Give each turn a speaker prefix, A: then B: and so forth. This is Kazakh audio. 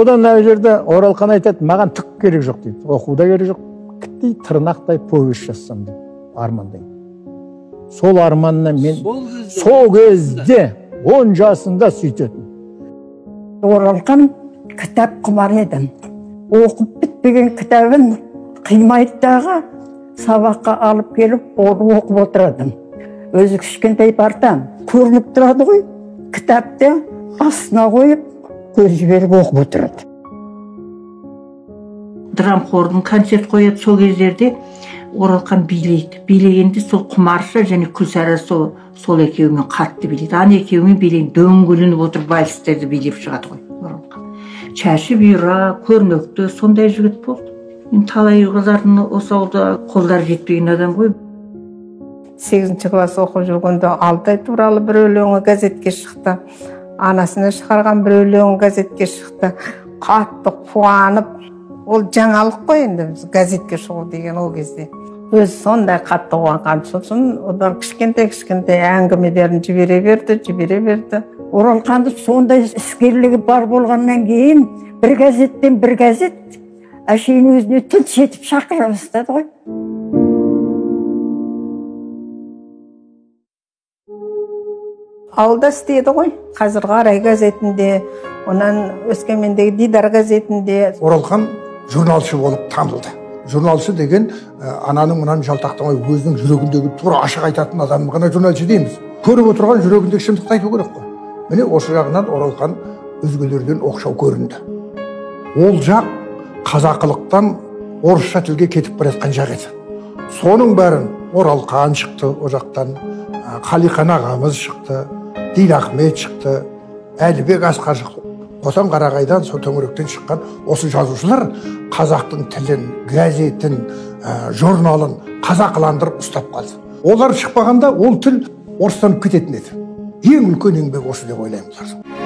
A: содан мына жерде Оралхан айтады, маған түк керек жоқ дейді. Оқу да керек жоқ. Кіттей тырнақтай повесть жазсам деп армандаймын. Сол арманына мен сол кезде 10 жасында сөйтетін.
B: Оралхан кітап құмар едім. Оқып бітпеген кітабын қимайдағы сабаққа алып келіп, оны оқып отырадым. Өзі кішкентай бартам, көрініп тұрады ғой, кітапты астына қойып, көз жіберіп оқып отырады.
C: Драмқордың концерт қояды, сол кездерде Оралхан билейді. Билегенде сол Құмарша және Күлсара сол екеуімен қатты билейді. Ана екеуімен билейді, дөңгеленіп отырып вальстерді билеп шығады ғой Оралхан. Шашы бұйра, көрнекті, сондай жігіт болды. Мен талай қыздардың осы ауылда қолдары жетпеген адам ғой.
D: 8-ші класс оқып жүргенде Алтай туралы бір өлеңі газетке шықты. Анасына шығарған бір өлеңі газетке шықты. Қатты қуанып, ол жаңалық қой енді газетке шығу деген ол кезде. Өзі сондай қатты қуанған. Сосын одан кішкентай әңгімелерін жібере берді. Оралханды сондай іскерлігі бар болғаннан кейін бір газеттен бір газет әшейін өзіне тіл жетіп шақыра бастады ғой. Ауылда істеді ғой. Қазір Қарай газетінде, онан Өскемендегі Дидар газетінде.
E: Оралхан журналшы болып танылды. Журналшы деген ананың мұнан жалтақтамай өзінің жүрегіндегі тура ашық айтатын адамын ғана журналшы дейміз. Көріп отырған жүрегіндегі шындықты айту керек қой. Міне осы жағынан Оралхан өзгелерден оқшау көрінді. Ол жақ қазақылықтан орысша тілге кетіп бара жатқан жақ еді. Соның бәрін Оралхан шықты, о жақтан Қалиқан ағамыз шықты, Динахмет шықты, Әлібек Асқар шықты. Қотан Қарағайдан, сол төңіректен шыққан осы жазушылар қазақтың тілін, газетін, журналын қазақыландырып ұстап қалды. Олар шықпағанда ол тіл орыстанып кететін еді. Ең үлкен еңбек осы деп ойлаймын.